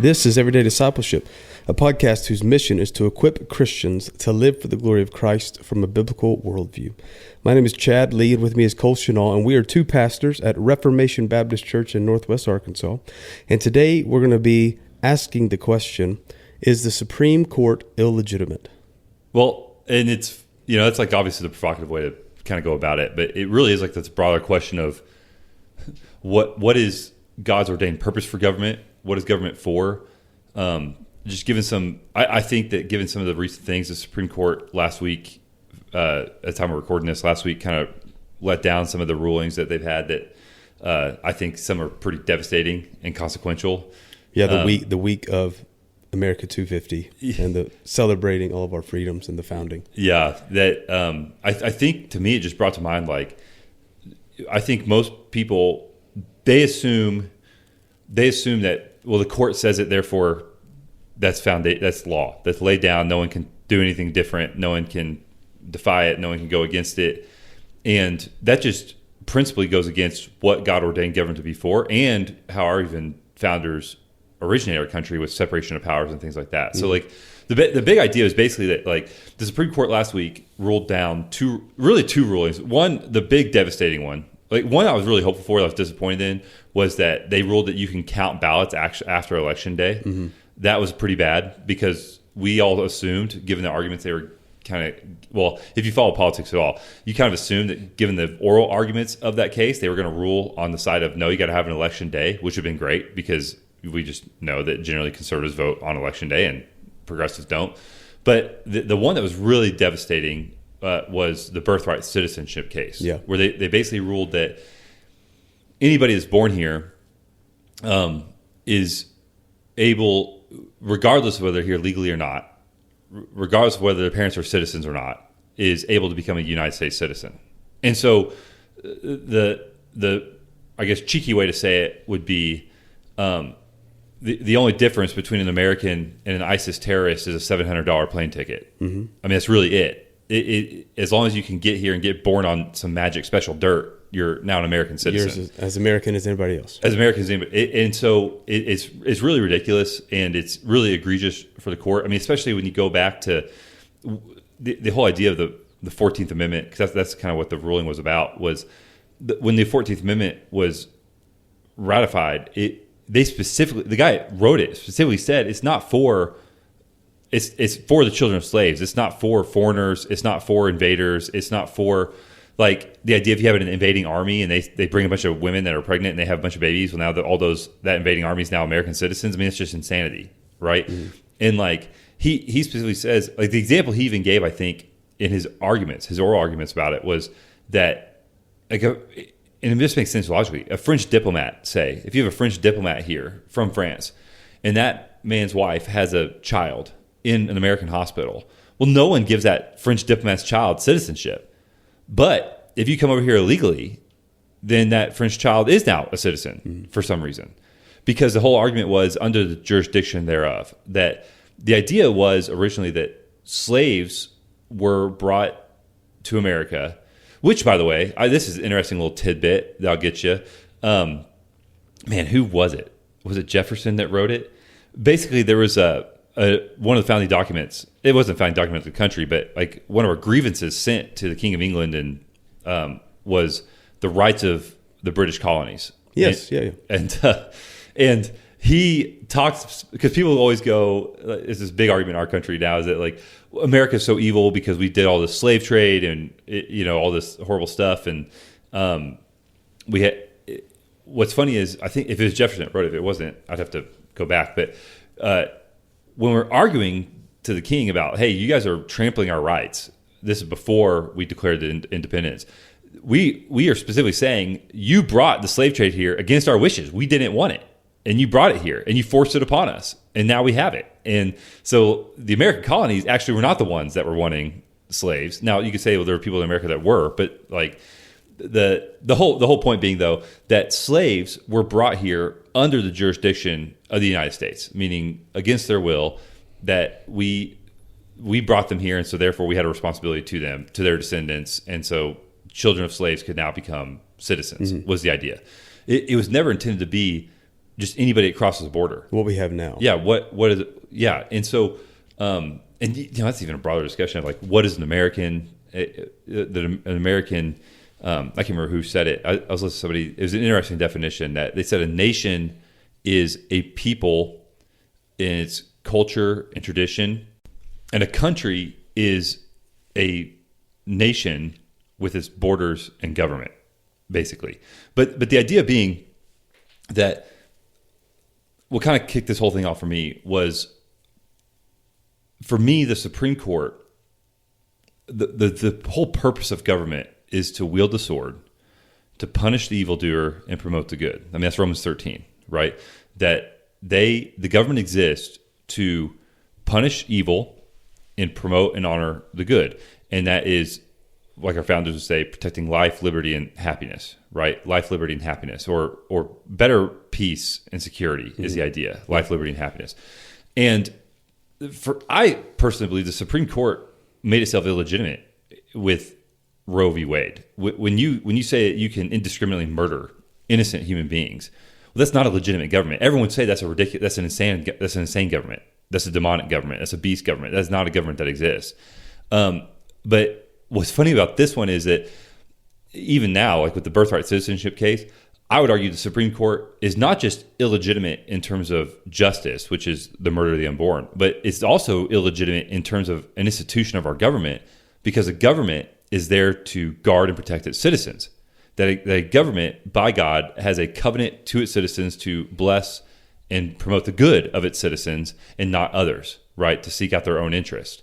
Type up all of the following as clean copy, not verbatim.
This is Everyday Discipleship, a podcast whose mission is to equip Christians to live for the glory of Christ from a biblical worldview. My name is Chad Lee, and with me is Cole Chenal, and we are two pastors at Reformation Baptist Church in Northwest Arkansas. And today we're going to be asking the question, is the Supreme Court illegitimate? Well, and it's, it's like obviously the provocative way to kind of go about it, but it really is like this broader question of what is God's ordained purpose for government? What is government for? Just given some, I think that given some of the recent things, the Supreme Court last week, at the time of recording this last week, kind of let down some of the rulings that they've had that I think some are pretty devastating and consequential. Yeah, the week of America 250 and the celebrating all of our freedoms and the founding. Yeah, that I think to me it just brought to mind, like, I think most people, they assume that, well, the court says it, therefore that's law, that's laid down. No one can do anything different. No one can defy it. No one can go against it. And that just principally goes against what God ordained government to be for, and how our even founders originated our country with separation of powers and things like that. Mm-hmm. So like the big idea is basically that, like, the Supreme Court last week ruled down two rulings. One, the big devastating one, like one I was really hopeful for, that I was disappointed in, was that they ruled that you can count ballots after Election Day. Mm-hmm. That was pretty bad, because we all assumed, given the arguments they were kind of, well, if you follow politics at all, you kind of assumed that given the oral arguments of that case, they were going to rule on the side of, no, you got to have an Election Day, which would have been great, because we just know that generally conservatives vote on Election Day and progressives don't. But the one that was really devastating was the birthright citizenship case, where they basically ruled that anybody that's born here is able, regardless of whether they're here legally or not, regardless of whether their parents are citizens or not, is able to become a United States citizen. And so the I guess cheeky way to say it would be, the only difference between an American and an ISIS terrorist is a $700 plane ticket. Mm-hmm. I mean, that's really it. As long as you can get here and get born on some magic special dirt, you're now an American citizen. You're as American as anybody else. As American as anybody. And so it's really ridiculous, and it's really egregious for the court. I mean, especially when you go back to the whole idea of the 14th Amendment, because that's kind of what the ruling was about, was when the 14th Amendment was ratified, the guy that wrote it specifically said it's for the children of slaves. It's not for foreigners. It's not for invaders. It's not for, like, the idea if you have an invading army and they bring a bunch of women that are pregnant and they have a bunch of babies, well, now that invading army is now American citizens. I mean, it's just insanity, right? Mm-hmm. And like he specifically says, like, the example he even gave, I think, in his oral arguments about it, was that, like, and this makes sense logically, a French diplomat, say, if you have a French diplomat here from France, and that man's wife has a child in an American hospital, well, no one gives that French diplomat's child citizenship. But if you come over here illegally, then that French child is now a citizen for some reason. Because the whole argument was under the jurisdiction thereof. That the idea was originally that slaves were brought to America, which, by the way, this is an interesting little tidbit that I'll get you. Man, who was it? Was it Jefferson that wrote it? Basically, there was one of the founding documents. It wasn't a founding document of the country, but like one of our grievances sent to the King of England and was the rights of the British colonies. Yes, And he talks, because people always go, it's this big argument in our country now, is that, like, America's so evil because we did all this slave trade and all this horrible stuff, and we had. What's funny is, I think if it was Jefferson that wrote it, if it wasn't, I'd have to go back. But when we're arguing to the king about, hey, you guys are trampling our rights, this is before we declared the independence. We are specifically saying, you brought the slave trade here against our wishes. We didn't want it. And you brought it here and you forced it upon us. And now we have it. And so the American colonies actually were not the ones that were wanting slaves. Now you could say, well, there were people in America that were, but like the whole point being, though, that slaves were brought here under the jurisdiction of the United States, meaning against their will, that we brought them here. And so therefore we had a responsibility to them, to their descendants. And so children of slaves could now become citizens, was the idea. It was never intended to be just anybody that crosses the border. What we have now. Yeah. What is it? Yeah. And so, and that's even a broader discussion of like, what is an American, I can't remember who said it. I was listening to somebody, it was an interesting definition that they said a nation is a people in its culture and tradition, and a country is a nation with its borders and government, basically. But the idea being that what kind of kicked this whole thing off for me was, for me, the Supreme Court, the whole purpose of government is to wield the sword, to punish the evildoer and promote the good. I mean, that's Romans 13, right? That the government exists to punish evil and promote and honor the good. And that is, like our founders would say, protecting life, liberty, and happiness, right? Life, liberty, and happiness, or better peace and security is the idea. Life, liberty, and happiness. And I personally believe the Supreme Court made itself illegitimate with Roe v. Wade. When you say that you can indiscriminately murder innocent human beings, well, that's not a legitimate government. Everyone would say that's an insane government. That's a demonic government. That's a beast government. That's not a government that exists. But what's funny about this one is that even now, like with the birthright citizenship case, I would argue the Supreme Court is not just illegitimate in terms of justice, which is the murder of the unborn, but it's also illegitimate in terms of an institution of our government, because a government is there to guard and protect its citizens. That a government, by God, has a covenant to its citizens to bless and promote the good of its citizens and not others, right? To seek out their own interest.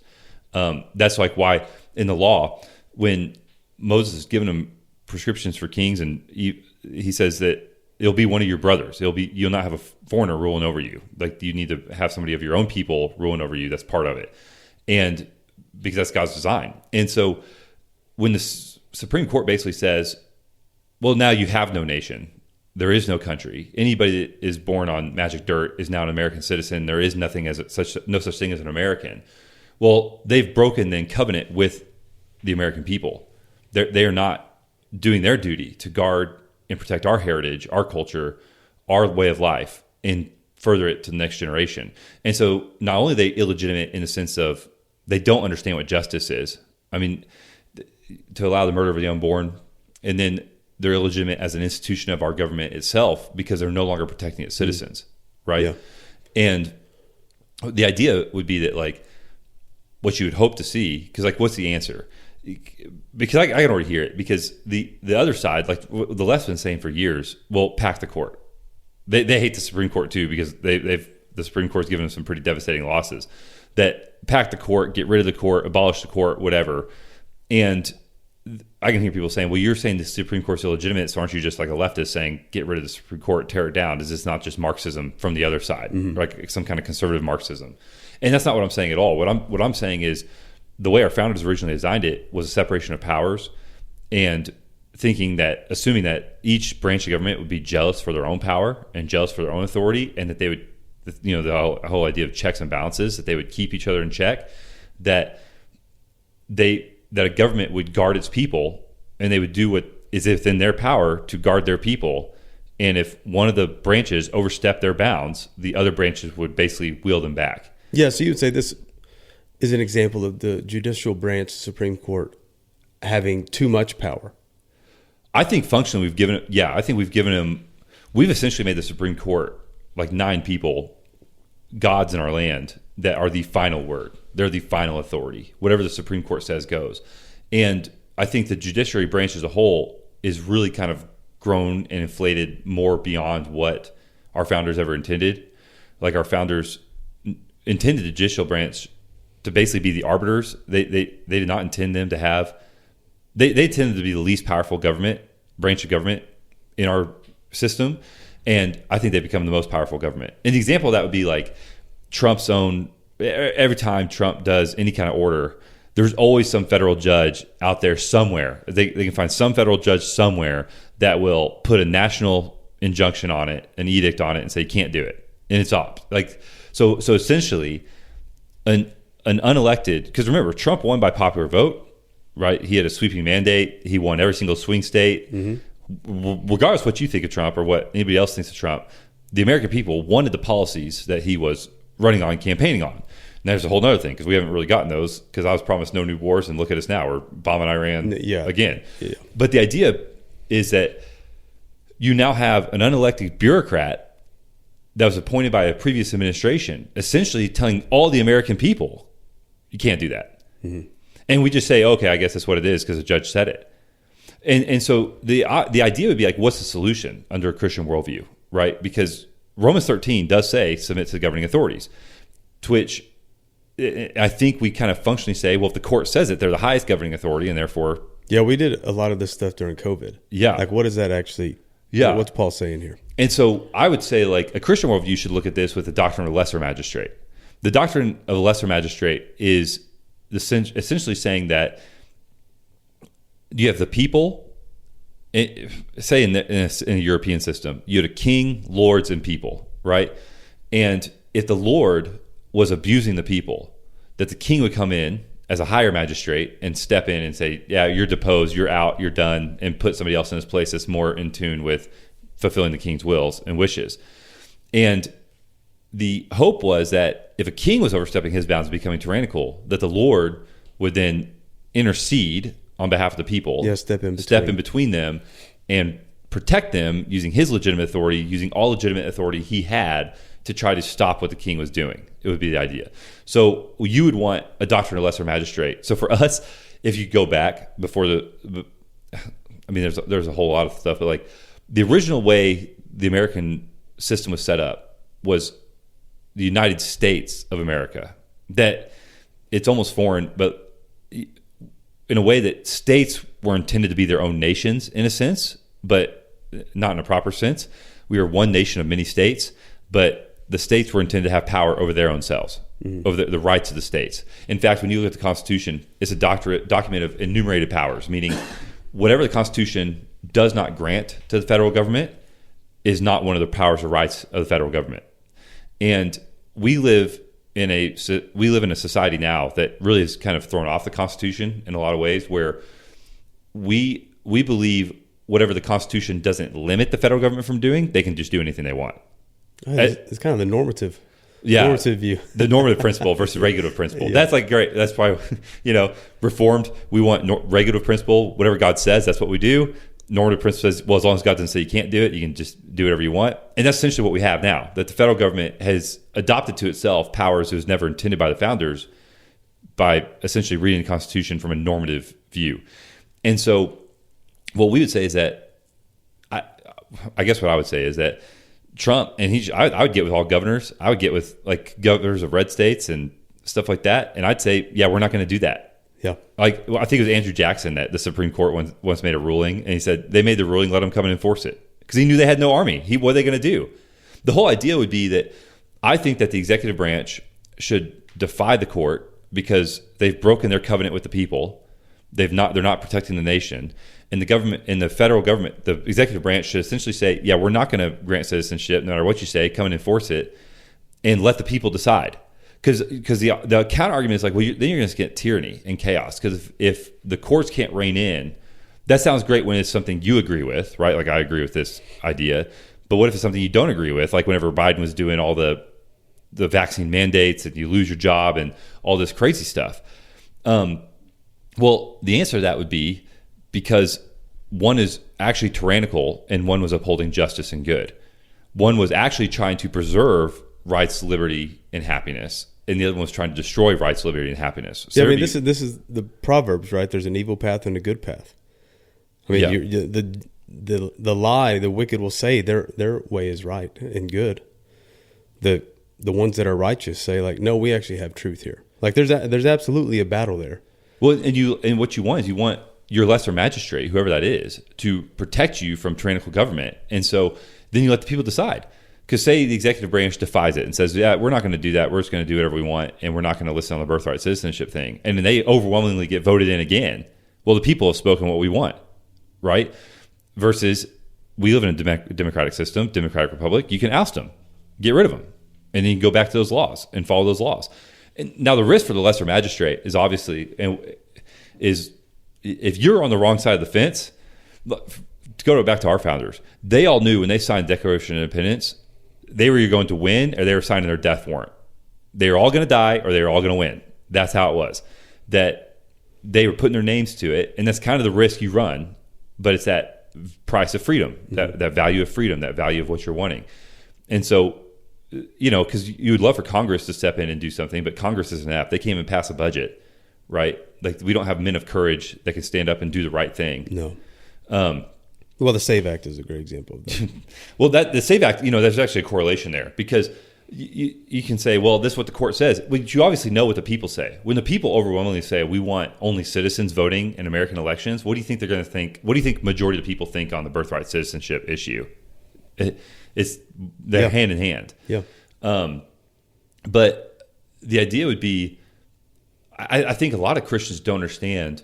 That's like why in the law, when Moses is giving them prescriptions for kings, and he says that it'll be one of your brothers. You'll not have a foreigner ruling over you. Like you need to have somebody of your own people ruling over you. That's part of it. And because that's God's design. And so when the Supreme Court basically says, well, now you have no nation. There is no country. Anybody that is born on magic dirt is now an American citizen. There is no such thing as an American. Well, they've broken the covenant with the American people. They are not doing their duty to guard and protect our heritage, our culture, our way of life, and further it to the next generation. And so not only are they illegitimate in the sense of they don't understand what justice is. I mean, to allow the murder of the unborn, and then they're illegitimate as an institution of our government itself because they're no longer protecting its citizens, right? Yeah. And the idea would be that, like, what you would hope to see, because, like, what's the answer? Because I can already hear it, because the other side, like the left's been saying for years, well, pack the court. They hate the Supreme Court too, because the Supreme Court's given them some pretty devastating losses. That pack the court, get rid of the court, abolish the court, whatever. And I can hear people saying, well, you're saying the Supreme Court's illegitimate, so aren't you just like a leftist saying, get rid of the Supreme Court, tear it down? Is this not just Marxism from the other side, like some kind of conservative Marxism? And that's not what I'm saying at all. What I'm saying is the way our founders originally designed it was a separation of powers, and assuming that each branch of government would be jealous for their own power and jealous for their own authority, and that they would, the whole idea of checks and balances, that they would keep each other in check, that a government would guard its people, and they would do what is within their power to guard their people. And if one of the branches overstepped their bounds, the other branches would basically wheel them back. Yeah, so you would say this is an example of the judicial branch, Supreme Court, having too much power. I think functionally we've essentially made the Supreme Court like 9 people, gods in our land, that are the final word. They're the final authority. Whatever the Supreme Court says goes. And I think the judiciary branch as a whole is really kind of grown and inflated more beyond what our founders ever intended. Like our founders intended the judicial branch to basically be the arbiters. They did not intend them to have. They intended to be the least powerful branch of government in our system, and I think they become the most powerful government. And the example of that would be like Trump's own. Every time Trump does any kind of order, there's always some federal judge out there somewhere. They can find some federal judge somewhere that will put a national injunction on it, an edict on it, and say you can't do it, and it's up. Like so essentially, an unelected, because remember, Trump won by popular vote, right? He had a sweeping mandate. He won every single swing state. Regardless of what you think of Trump or what anybody else thinks of Trump, the American people wanted the policies that he was running on, campaigning on. And there's a whole other thing, because we haven't really gotten those, because I was promised no new wars, and look at us now, we're bombing Iran again. Yeah. But the idea is that you now have an unelected bureaucrat that was appointed by a previous administration, essentially telling all the American people, you can't do that. Mm-hmm. And we just say, okay, I guess that's what it is because the judge said it. And so the idea would be like, what's the solution under a Christian worldview, right? Because Romans 13 does say submit to the governing authorities, to which I think we kind of functionally say, well, if the court says it, they're the highest governing authority, and therefore... Yeah, we did a lot of this stuff during COVID. Yeah. Like, what is that actually... Yeah. What's Paul saying here? And so I would say, like, a Christian worldview should look at this with the doctrine of the lesser magistrate. The doctrine of the lesser magistrate is essentially saying that you have the people, say in a European system, you had a king, lords, and people, right? And if the lord was abusing the people, that the king would come in as a higher magistrate and step in and say, yeah, you're deposed, you're out, you're done, and put somebody else in his place that's more in tune with fulfilling the king's wills and wishes. And the hope was that if a king was overstepping his bounds and becoming tyrannical, that the Lord would then intercede on behalf of the people, step in between them and protect them using his legitimate authority, using all legitimate authority he had to try to stop what the king was doing. It would be the idea. So you would want a doctrine of lesser magistrate. So for us, if you go back before there's a whole lot of stuff, but like the original way the American system was set up was the United States of America. That it's almost foreign, but in a way that states were intended to be their own nations in a sense, but not in a proper sense. We are one nation of many states, but the states were intended to have power over their own selves, over the rights of the states. In fact, when you look at the Constitution, it's a document of enumerated powers, meaning whatever the Constitution does not grant to the federal government is not one of the powers or rights of the federal government. And we live in a society now that really is kind of thrown off the Constitution in a lot of ways, where we believe whatever the Constitution doesn't limit the federal government from doing, they can just do anything they want. It's kind of the normative view. The normative principle versus regulative principle. Yeah. That's like great. That's why, Reformed, we want regulative principle. Whatever God says, that's what we do. Normative principle says, well, as long as God doesn't say you can't do it, you can just do whatever you want. And that's essentially what we have now, that the federal government has adopted to itself powers it was never intended by the founders by essentially reading the Constitution from a normative view. And so what we would say is that, I guess what I would say is that Trump, and I would get with all governors. I would get with like governors of red states and stuff like that. And I'd say, yeah, we're not going to do that. Yeah. I think it was Andrew Jackson that the Supreme Court once made a ruling, and he said they made the ruling, let them come and enforce it, because he knew they had no army. What are they going to do? The whole idea would be that I think that the executive branch should defy the court because they've broken their covenant with the people. They're not protecting the nation. And the government, and the federal government, the executive branch should essentially say, yeah, we're not going to grant citizenship no matter what you say, come and enforce it, and let the people decide. Because the counter argument is like, well, then you're going to get tyranny and chaos. Because if the courts can't rein in, that sounds great when it's something you agree with, right? Like I agree with this idea. But what if it's something you don't agree with? Like whenever Biden was doing all the vaccine mandates and you lose your job and all this crazy stuff. Well, the answer to that would be because one is actually tyrannical and one was upholding justice and good. One was actually trying to preserve rights, liberty, and happiness, and the other one was trying to destroy rights, liberty, and happiness. Yeah, I mean, this is the Proverbs, right? There's an evil path and a good path. I mean, the lie, the wicked will say their way is right and good. The ones that are righteous say like, no, we actually have truth here. Like there's absolutely a battle there. Well, and what you want is you want your lesser magistrate, whoever that is, to protect you from tyrannical government. And so then you let the people decide. Because say the executive branch defies it and says, yeah, we're not going to do that. We're just going to do whatever we want, and we're not going to listen on the birthright citizenship thing. And then they overwhelmingly get voted in again. Well, the people have spoken what we want, right? Versus we live in a democratic system, democratic republic. You can oust them, get rid of them, and then you can go back to those laws and follow those laws. And now the risk for the lesser magistrate is obviously if you're on the wrong side of the fence. To go back to our founders, they all knew when they signed the Declaration of Independence, they were either going to win or they were signing their death warrant. They were all going to die or they were all going to win. That's how it was. That they were putting their names to it, and that's kind of the risk you run, but it's that price of freedom, that value of freedom, that value of what you're wanting. And so, because you would love for Congress to step in and do something, but Congress isn't apt. They can't even pass a budget, right? Like, we don't have men of courage that can stand up and do the right thing. No. Well, the SAVE Act is a great example of that. Well, the SAVE Act, there's actually a correlation there, because you can say, well, this is what the court says. But you obviously know what the people say. When the people overwhelmingly say we want only citizens voting in American elections, what do you think they're going to think? What do you think majority of the people think on the birthright citizenship issue? They're hand in hand. Yeah. But the idea would be, I think a lot of Christians don't understand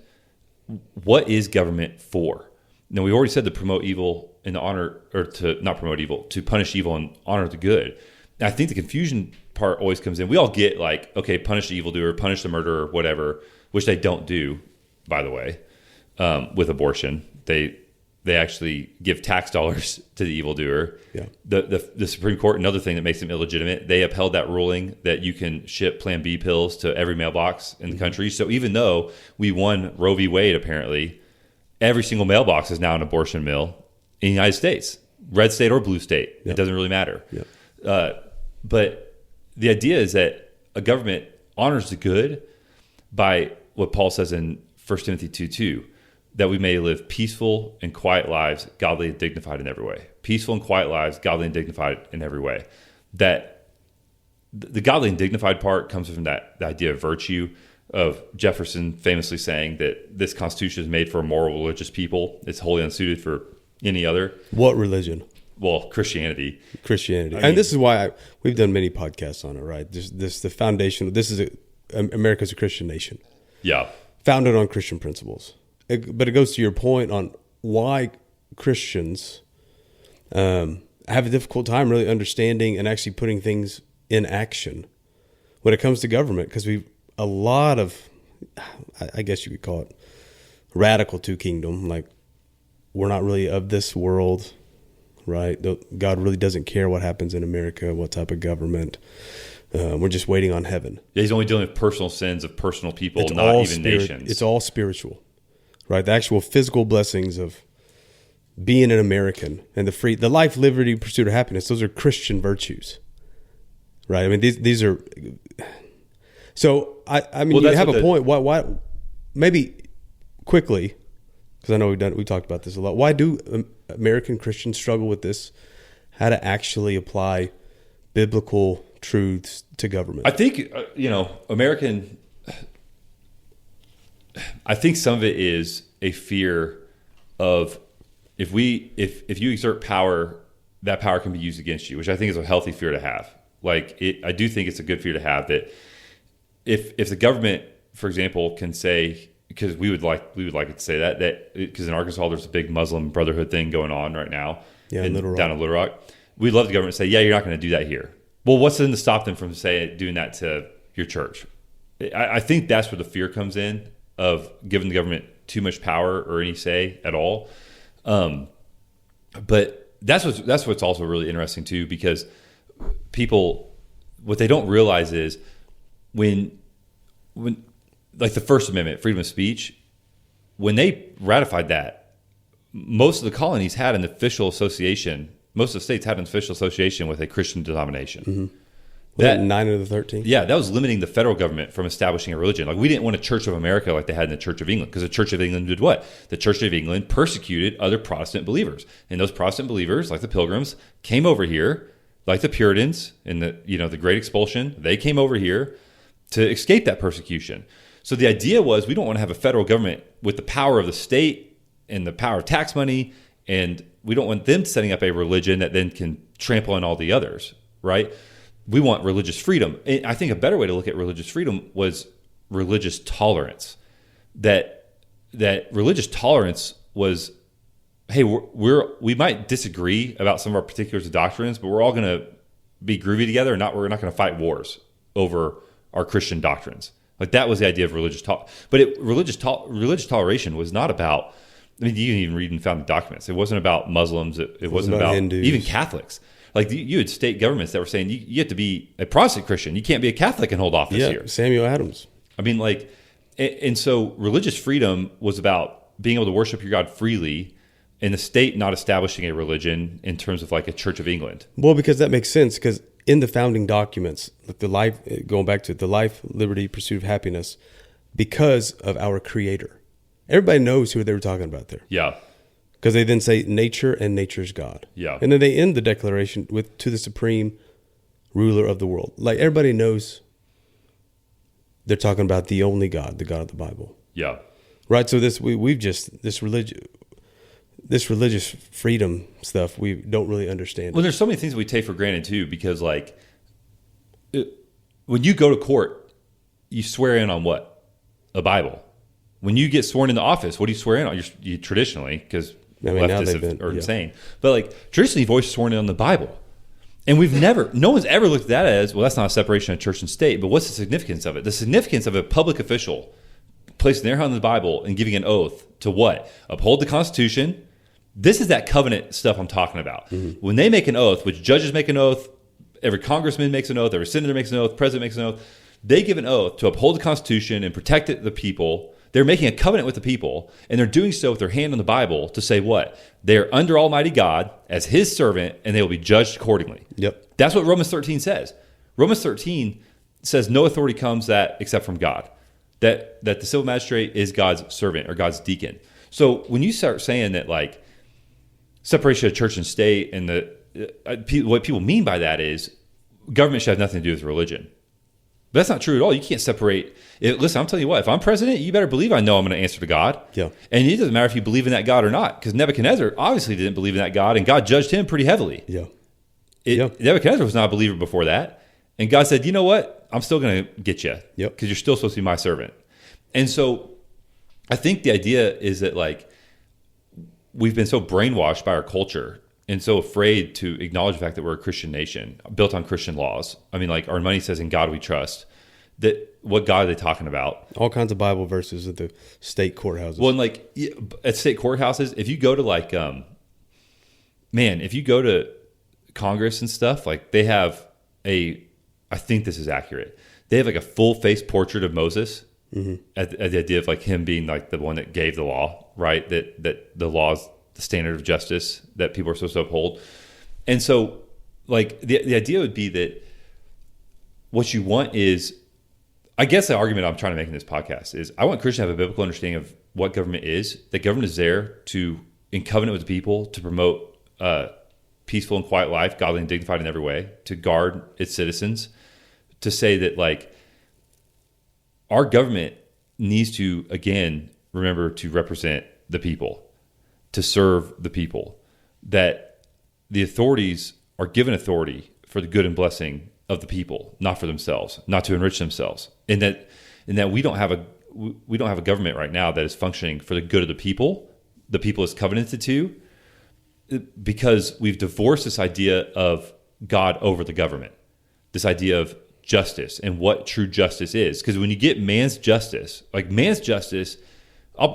what is government for. Now, we already said to promote evil in the honor, or to not promote evil, to punish evil and honor the good. And I think the confusion part always comes in. We all get like, okay, punish the evildoer, punish the murderer, whatever, which they don't do, by the way, with abortion. They actually give tax dollars to the evildoer. Yeah. The Supreme Court, another thing that makes them illegitimate, they upheld that ruling that you can ship Plan B pills to every mailbox in the country. So even though we won Roe v. Wade, apparently, every single mailbox is now an abortion mill in the United States, red state or blue state. It doesn't really matter. But the idea is that a government honors the good by what Paul says in 1 Timothy 2:2, that we may live peaceful and quiet lives, godly and dignified in every way. Peaceful and quiet lives, godly and dignified in every way. That the godly and dignified part comes from the idea of virtue, of Jefferson famously saying that this Constitution is made for a moral, religious people. It's wholly unsuited for any other. What religion? Well, Christianity. And this is why we've done many podcasts on it, right? The foundation. This is America's a Christian nation. Yeah. Founded on Christian principles. But it goes to your point on why Christians have a difficult time really understanding and actually putting things in action when it comes to government, because a lot of, I guess you could call it radical two kingdom, like we're not really of this world, right? God really doesn't care what happens in America, what type of government. We're just waiting on heaven. Yeah, he's only dealing with personal sins of personal people, not even nations. It's all spiritual, right? The actual physical blessings of being an American and the life, liberty, pursuit of happiness, those are Christian virtues, right? I mean, these are... So, I mean, you have a point. Why? Maybe quickly, because I know we talked about this a lot. Why do American Christians struggle with this? How to actually apply biblical truths to government? I think, I think some of it is a fear of if you exert power, that power can be used against you, which I think is a healthy fear to have. I do think it's a good fear to have, that if the government, for example, can say, because we would like it to say that because in Arkansas there's a big Muslim Brotherhood thing going on right now, down in Little Rock. We'd love the government to say, yeah, you're not going to do that here. Well, what's then to stop them from doing that to your church? I think that's where the fear comes in, of giving the government too much power or any say at all. But that's what's also really interesting too, because people, what they don't realize is when like the First Amendment, freedom of speech, when they ratified that, most of the colonies had an official association. Most of the states had an official association with a Christian denomination. Mm-hmm. That 9 of the 13? Yeah, that was limiting the federal government from establishing a religion. Like, we didn't want a Church of America like they had in the Church of England, because the Church of England did what? The Church of England persecuted other Protestant believers. And those Protestant believers, like the Pilgrims, came over here, like the Puritans in the Great Expulsion. They came over here to escape that persecution. So the idea was, we don't want to have a federal government with the power of the state and the power of tax money, and we don't want them setting up a religion that then can trample on all the others, right? We want religious freedom. And I think a better way to look at religious freedom was religious tolerance. That religious tolerance was, hey, we might disagree about some of our particulars of doctrines, but we're all going to be groovy together, and we're not going to fight wars over our Christian doctrines. Like, that was the idea of religious but religious toleration was not about, I mean, you can even read in founding documents. It wasn't about Muslims. It wasn't about Hindus. Even Catholics, Like you had state governments that were saying you have to be a Protestant Christian. You can't be a Catholic and hold office here. Samuel Adams. I mean, like, and so religious freedom was about being able to worship your God freely, and the state not establishing a religion in terms of like a Church of England. Well, because that makes sense, because in the founding documents, like going back to the life, liberty, pursuit of happiness, because of our Creator. Everybody knows who they were talking about there. Yeah. Because they then say nature and nature's God. Yeah. And then they end the declaration with to the supreme ruler of the world. Like everybody knows they're talking about the only God, the God of the Bible. Yeah. Right. So this religious freedom stuff, we don't really understand. Well, there's so many things that we take for granted too, because like when you go to court, you swear in on what? A Bible. When you get sworn into office, what do you swear in on? You traditionally, because leftists are insane. But like traditionally, you've always sworn in on the Bible. And no one's ever looked at that as, well, that's not a separation of church and state, but what's the significance of it? The significance of a public official placing their hand on the Bible and giving an oath to what? Uphold the Constitution. This is that covenant stuff I'm talking about. Mm-hmm. When they make an oath, which judges make an oath, every congressman makes an oath, every senator makes an oath, president makes an oath, they give an oath to uphold the Constitution and protect the people. They're making a covenant with the people, and they're doing so with their hand on the Bible to say what? They're under Almighty God as His servant, and they will be judged accordingly. Yep. That's what Romans 13 says. Romans 13 says no authority comes except from God. That the civil magistrate is God's servant or God's deacon. So when you start saying that like separation of church and state, and what people mean by that is government should have nothing to do with religion. But that's not true at all. You can't separate it. Listen, I'm telling you what, if I'm president, you better believe I know I'm going to answer to God. Yeah. And it doesn't matter if you believe in that God or not, because Nebuchadnezzar obviously didn't believe in that God, and God judged him pretty heavily. Yeah. Nebuchadnezzar was not a believer before that. And God said, you know what? I'm still going to get you. Yep. Because you're still supposed to be my servant. And so I think the idea is that like we've been so brainwashed by our culture and so afraid to acknowledge the fact that we're a Christian nation built on Christian laws. I mean, like our money says, in God we trust. That what God are they talking about? All kinds of Bible verses at the state courthouses. Well, and like at state courthouses, if you go to like, if you go to Congress and stuff, like they have I think this is accurate. They have like a full face portrait of Moses at the idea of like him being like the one that gave the law, right? That the law is the standard of justice that people are supposed to uphold. And so like the idea would be that what you want is, I guess the argument I'm trying to make in this podcast is I want Christians to have a biblical understanding of what government is. That government is there in covenant with the people, to promote peaceful and quiet life, godly and dignified in every way, to guard its citizens, to say that like our government needs to, again, remember to represent the people, to serve the people, that the authorities are given authority for the good and blessing of the people, not for themselves, not to enrich themselves. And that we don't have a government right now that is functioning for the good of the people is covenanted to, because we've divorced this idea of God over the government, this idea of justice and what true justice is. Because when you get man's justice, I'll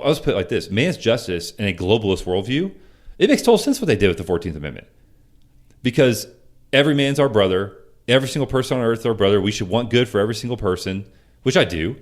just put it like this: man's justice in a globalist worldview, it makes total sense what they did with the 14th Amendment. Because every man's our brother, every single person on earth is our brother. We should want good for every single person, which I do.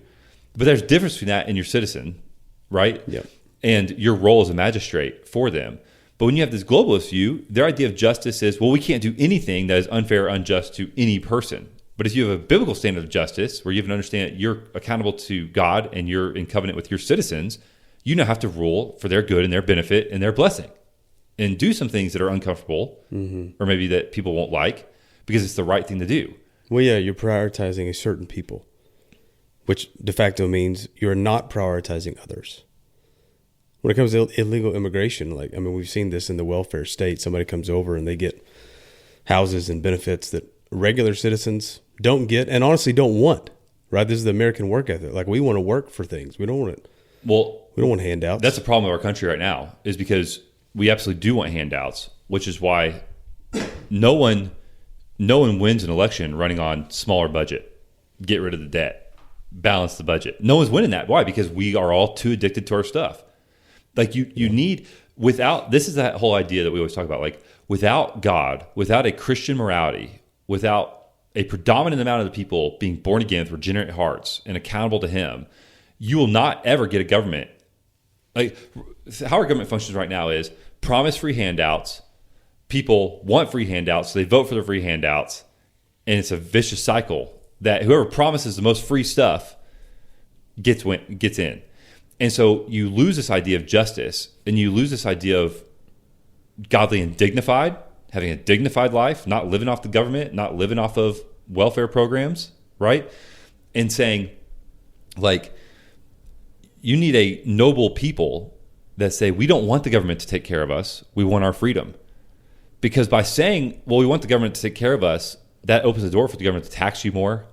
But there's a difference between that and your citizen, right? Yeah. And your role as a magistrate for them. But when you have this globalist view, their idea of justice is, well, we can't do anything that is unfair or unjust to any person. But if you have a biblical standard of justice, where you have to understand that you're accountable to God and you're in covenant with your citizens, you now have to rule for their good and their benefit and their blessing, and do some things that are uncomfortable or maybe that people won't like, because it's the right thing to do. Well, yeah, you're prioritizing a certain people, which de facto means you're not prioritizing others. When it comes to illegal immigration, we've seen this in the welfare state. Somebody comes over and they get houses and benefits that regular citizens don't get and honestly don't want, right? This is the American work ethic. Like, we want to work for things. We don't want it. Well, we don't want handouts. That's the problem with our country right now, is because we absolutely do want handouts, which is why no one wins an election running on smaller budget, get rid of the debt, balance the budget. No one's winning that. Why? Because we are all too addicted to our stuff. Like you need, without, this is that whole idea that we always talk about. Like, without God, without a Christian morality, without a predominant amount of the people being born again with regenerate hearts and accountable to him, you will not ever get a government. Like how our government functions right now is promise free handouts. People want free handouts, so they vote for the free handouts. And it's a vicious cycle that whoever promises the most free stuff gets in. And so you lose this idea of justice, and you lose this idea of godly and dignified, having a dignified life, not living off the government, not living off of welfare programs, right? And saying, like, you need a noble people that say, we don't want the government to take care of us. We want our freedom. Because by saying, well, we want the government to take care of us, that opens the door for the government to tax you more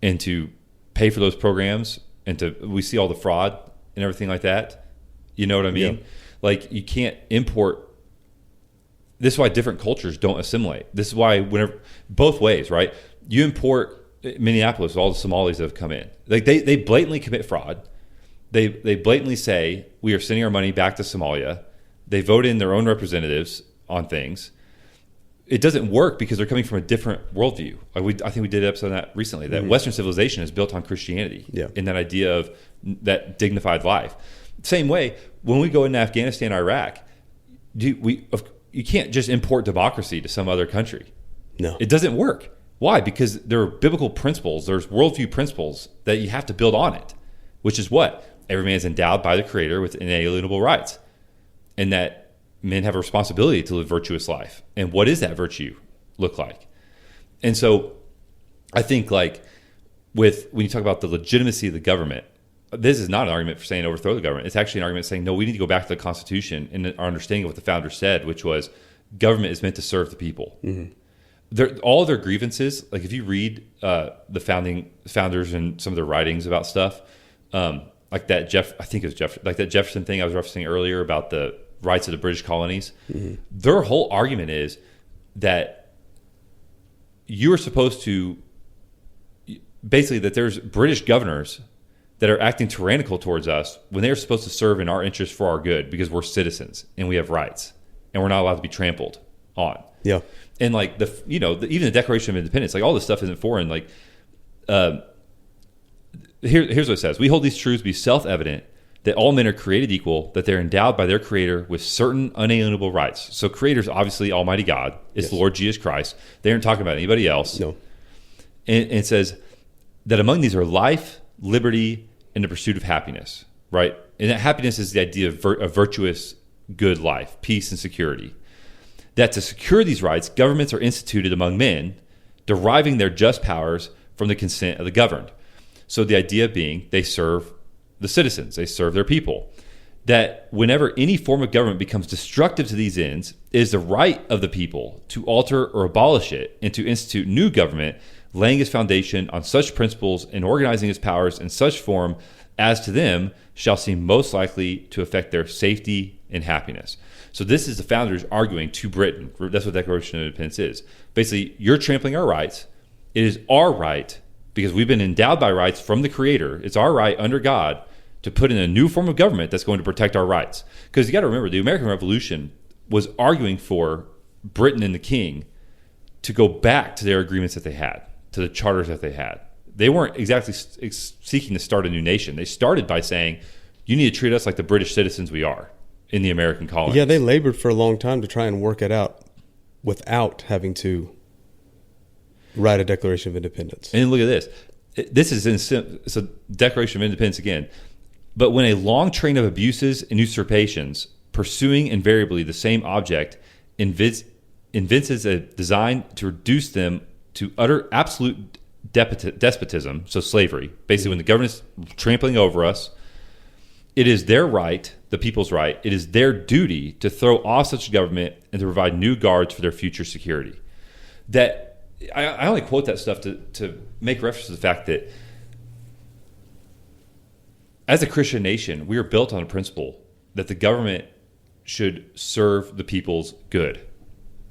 and to pay for those programs. And we see all the fraud and everything like that. You know what I mean? Yeah. Like you can't import. This is why different cultures don't assimilate. This is why both ways, right? You import Minneapolis, all the Somalis that have come in. Like they blatantly commit fraud. They blatantly say, we are sending our money back to Somalia. They vote in their own representatives on things. It doesn't work because they're coming from a different worldview. I think we did an episode on that recently, that Western civilization is built on Christianity in that idea of that dignified life. Same way, when we go into Afghanistan, Iraq, you can't just import democracy to some other country. No. It doesn't work. Why? Because there are biblical principles, there's worldview principles that you have to build on it, which is what? Every man is endowed by the Creator with inalienable rights. And that men have a responsibility to live a virtuous life. And what does that virtue look like? And so I think like when you talk about the legitimacy of the government, this is not an argument for saying overthrow the government. It's actually an argument saying, no, we need to go back to the Constitution and our understanding of what the founders said, which was government is meant to serve the people. Mm-hmm. All of their grievances, like if you read the founders and some of their writings about stuff, like that Jefferson thing I was referencing earlier about the rights of the British colonies, their whole argument is that you are supposed to basically that there's British governors that are acting tyrannical towards us when they're supposed to serve in our interest for our good because we're citizens and we have rights and we're not allowed to be trampled on. Yeah. And like even the Declaration of Independence, like all this stuff isn't foreign. Like here's what it says: we hold these truths to be self-evident, that all men are created equal, that they're endowed by their Creator with certain unalienable rights. So Creator's obviously Almighty God. It's the Lord Jesus Christ. They aren't talking about anybody else. No. And it says that among these are life, liberty, and the pursuit of happiness, right? And that happiness is the idea of a virtuous, good life, peace and security. That to secure these rights, governments are instituted among men, deriving their just powers from the consent of the governed. So the idea being they serve the citizens, they serve their people. That whenever any form of government becomes destructive to these ends, it is the right of the people to alter or abolish it and to institute new government, laying its foundation on such principles and organizing its powers in such form as to them shall seem most likely to affect their safety and happiness. So this is the founders arguing to Britain. That's what the Declaration of Independence is. Basically, you're trampling our rights. It is our right, because we've been endowed by rights from the Creator. It's our right under God to put in a new form of government that's going to protect our rights. Because you got to remember, the American Revolution was arguing for Britain and the King to go back to their agreements that they had, to the charters that they had. They weren't exactly seeking to start a new nation. They started by saying, you need to treat us like the British citizens we are in the American colonies. Yeah, they labored for a long time to try and work it out without having to write a Declaration of Independence. And look at this. This is it's a Declaration of Independence again. But when a long train of abuses and usurpations, pursuing invariably the same object, evinces a design to reduce them to utter absolute despotism, so slavery, basically when the government is trampling over us, it is their right, the people's right, it is their duty to throw off such a government and to provide new guards for their future security. That I only quote that stuff to make reference to the fact that as a Christian nation, we are built on a principle that the government should serve the people's good,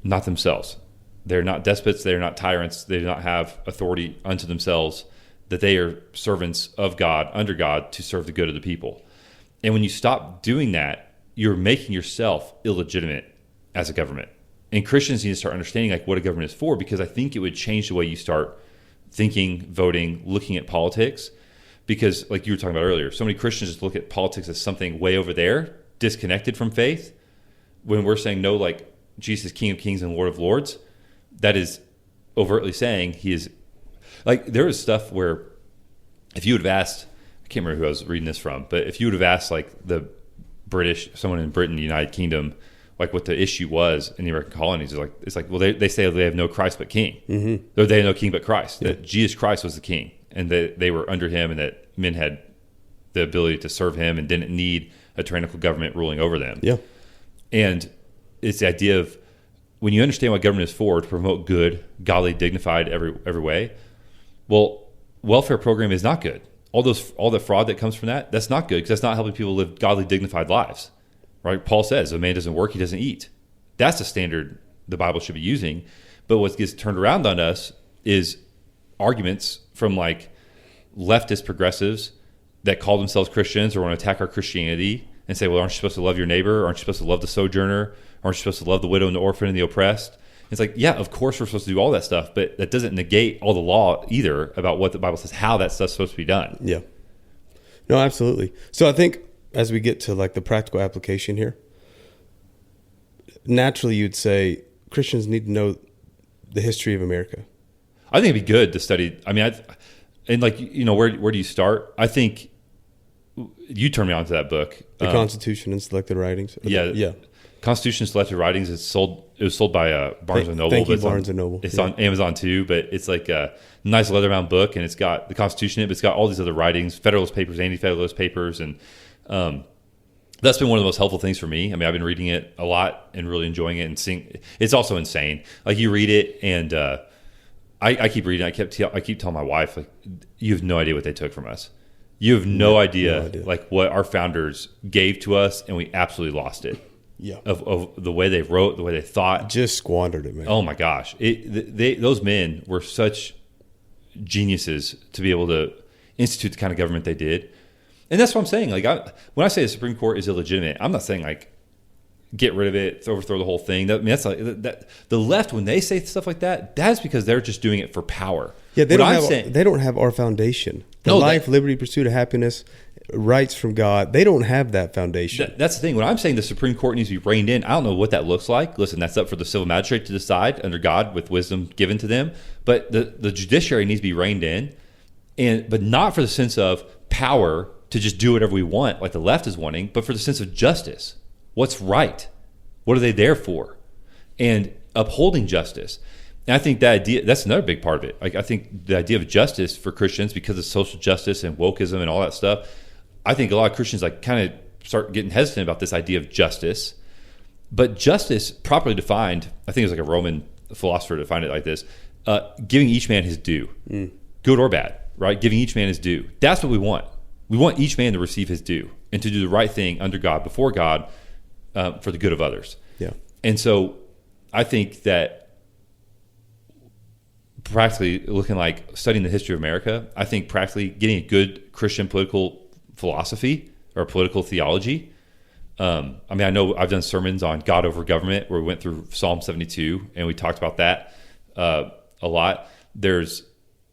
not themselves. They're not despots. They're not tyrants. They do not have authority unto themselves, that they are servants of God, under God, to serve the good of the people. And when you stop doing that, you're making yourself illegitimate as a government. And Christians need to start understanding like what a government is for, because I think it would change the way you start thinking, voting, looking at politics. Because like you were talking about earlier, so many Christians just look at politics as something way over there, disconnected from faith. When we're saying no, like Jesus is King of Kings and Lord of Lords, that is overtly saying he is. Like there was stuff where if you would have asked, I can't remember who I was reading this from, but if you would have asked like someone in Britain, the United Kingdom, like what the issue was in the American colonies, it's like, well, they say they have no Christ but King. Mm-hmm. They have no King but Christ. Yeah. That Jesus Christ was the King, and that they were under him, and that men had the ability to serve him and didn't need a tyrannical government ruling over them. Yeah. And it's the idea of when you understand what government is for, to promote good, godly, dignified every way. Well, welfare program is not good. All the fraud that comes from that's not good, because that's not helping people live godly, dignified lives. Right? Paul says, if a man doesn't work, he doesn't eat. That's the standard the Bible should be using. But what gets turned around on us is arguments from like leftist progressives that call themselves Christians or want to attack our Christianity and say, well, aren't you supposed to love your neighbor? Aren't you supposed to love the sojourner? Aren't you supposed to love the widow and the orphan and the oppressed? It's like, yeah, of course we're supposed to do all that stuff, but that doesn't negate all the law either about what the Bible says, how that stuff's supposed to be done. Yeah. No, absolutely. So I think as we get to like the practical application here, naturally you'd say Christians need to know the history of America. I think it'd be good to study. I mean, and like, you know, where do you start? I think you turned me on to that book. The Constitution and Selected Writings. Yeah. Constitution and Selected Writings. It was sold by Barnes and Noble. Thank you, Barnes and Noble. It's on Amazon too, but it's like a nice leather-bound book, and it's got the Constitution in it, but it's got all these other writings, Federalist Papers, Anti-Federalist Papers, and that's been one of the most helpful things for me. I mean, I've been reading it a lot and really enjoying it, and seeing. It's also insane. Like you read it, and I keep reading. I keep telling my wife, like, you have no idea what they took from us. You have no idea like what our founders gave to us, and we absolutely lost it. Yeah, of the way they wrote, the way they thought, just squandered it, man. Oh my gosh, those men were such geniuses to be able to institute the kind of government they did, and that's what I'm saying. Like when I say the Supreme Court is illegitimate, I'm not saying like get rid of it, overthrow the whole thing. That's like that. The left, when they say stuff like that, that's because they're just doing it for power. Yeah, they don't have our foundation. Life, liberty, pursuit of happiness, rights from God. They don't have that foundation. That's the thing. When I'm saying the Supreme Court needs to be reined in, I don't know what that looks like. Listen, that's up for the civil magistrate to decide under God with wisdom given to them. But the judiciary needs to be reined in, but not for the sense of power to just do whatever we want, like the left is wanting, but for the sense of justice. What's right? What are they there for? And upholding justice. And I think that idea, that's another big part of it. Like I think the idea of justice for Christians, because of social justice and wokeism and all that stuff, I think a lot of Christians like kind of start getting hesitant about this idea of justice. But justice, properly defined, I think it was like a Roman philosopher defined it like this, giving each man his due, good or bad, right? Giving each man his due. That's what we want. We want each man to receive his due and to do the right thing under God, before God, for the good of others. Yeah. And so I think that practically looking like studying the history of America, I think practically getting a good Christian political philosophy or political theology. I mean, I know I've done sermons on God over government where we went through Psalm 72 and we talked about that a lot. There's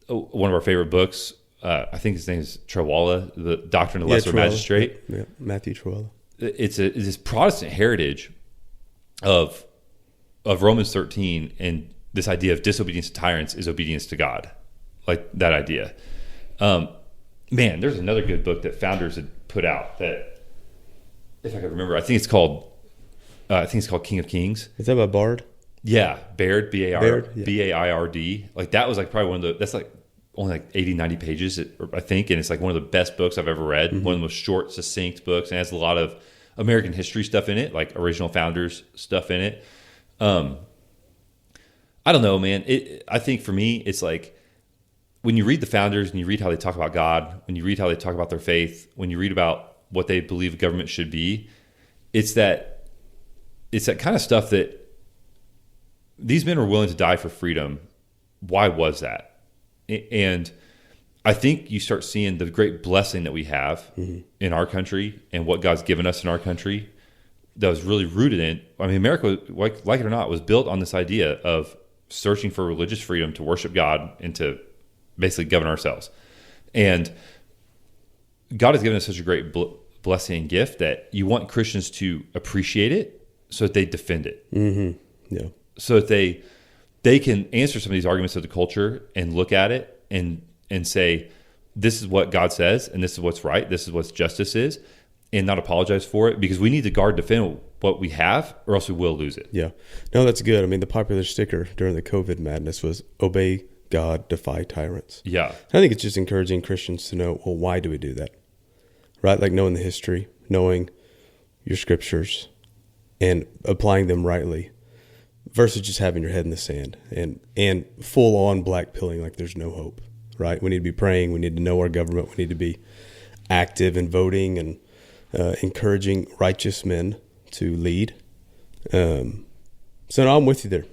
one of our favorite books. I think his name is Trawala, The Doctrine of the Lesser Magistrate. Yeah, Matthew Trawala. It's this Protestant heritage of Romans 13, and this idea of disobedience to tyrants is obedience to God, like that idea. Man, there's another good book that Founders had put out that, if I can remember, I think it's called King of Kings. Is that by Bard? Yeah, Baird, Baird, yeah. B-A-I-R-D. Like that was like probably one of the, that's like only like 80, 90 pages, I think, and it's like one of the best books I've ever read. Mm-hmm. One of the most short, succinct books, and has a lot of American history stuff in it, like original founders stuff in it. I don't know, man. I think for me, it's like when you read the founders and you read how they talk about God, when you read how they talk about their faith, when you read about what they believe government should be, it's that kind of stuff that these men were willing to die for freedom. Why was that? And I think you start seeing the great blessing that we have in our country and what God's given us in our country that was really rooted in, I mean, America, like it or not, was built on this idea of searching for religious freedom to worship God and to basically govern ourselves. And God has given us such a great blessing and gift that you want Christians to appreciate it so that they defend it. Mm-hmm. Yeah. So that they can answer some of these arguments of the culture and look at it and say, this is what God says, and this is what's right, this is what justice is, and not apologize for it, because we need to guard, defend what we have, or else we will lose it. Yeah. No, that's good. I mean, the popular sticker during the COVID madness was obey God, defy tyrants. Yeah. I think it's just encouraging Christians to know, well, why do we do that? Right? Like knowing the history, knowing your scriptures, and applying them rightly, versus just having your head in the sand and full on black pilling like there's no hope. Right? We need to be praying. We need to know our government. We need to be active in voting and encouraging righteous men to lead. So no, I'm with you there.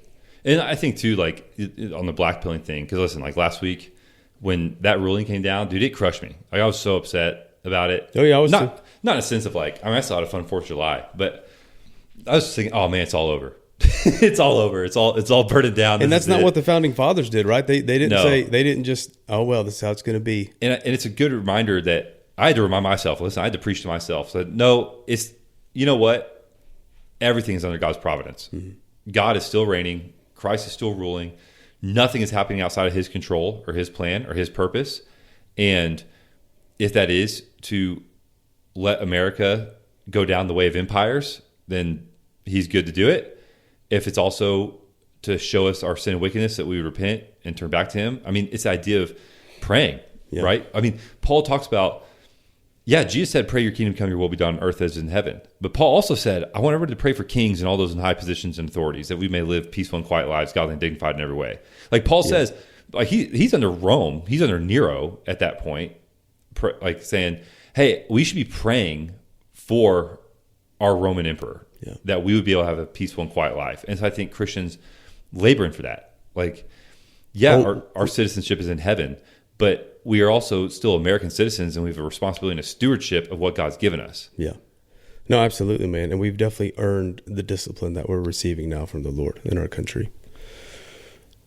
And I think too, like on the black pilling thing, because listen, like last week when that ruling came down, dude, it crushed me. Like I was so upset about it. Oh yeah, I was not in a sense of like, I mean, I still had a fun 4th of July, but I was just thinking, oh man, it's all over. It's all over. It's all burdened down. And that's not what the founding fathers did, right? They didn't say, they didn't just, oh well, this is how it's going to be. And it's a good reminder that I had to remind myself. Listen, I had to preach to myself. So no, it's, you know what? Everything is under God's providence. Mm-hmm. God is still reigning. Christ is still ruling. Nothing is happening outside of His control or His plan or His purpose. And if that is to let America go down the way of empires, then He's good to do it. If it's also to show us our sin and wickedness, that we would repent and turn back to Him. I mean, it's the idea of praying, right? I mean, Paul talks about, Jesus said, pray your kingdom come, your will be done on earth as in heaven. But Paul also said, I want everybody to pray for kings and all those in high positions and authorities, that we may live peaceful and quiet lives, godly and dignified in every way. Like Paul says, like he's under Rome, he's under Nero at that point, like saying, hey, we should be praying for our Roman emperor. Yeah. That we would be able to have a peaceful and quiet life. And so I think Christians laboring for that. Like, our citizenship is in heaven, but we are also still American citizens, and we have a responsibility and a stewardship of what God's given us. Yeah. No, absolutely, man. And we've definitely earned the discipline that we're receiving now from the Lord in our country.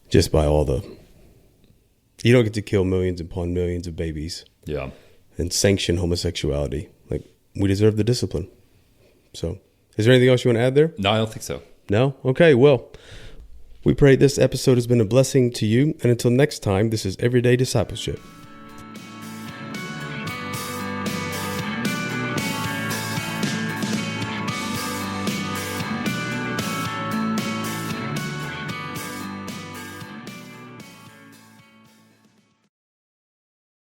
Just by you don't get to kill millions upon millions of babies. Yeah. And sanction homosexuality. Like, we deserve the discipline. So, is there anything else you want to add there? No, I don't think so. No? Okay, well, we pray this episode has been a blessing to you. And until next time, this is Everyday Discipleship.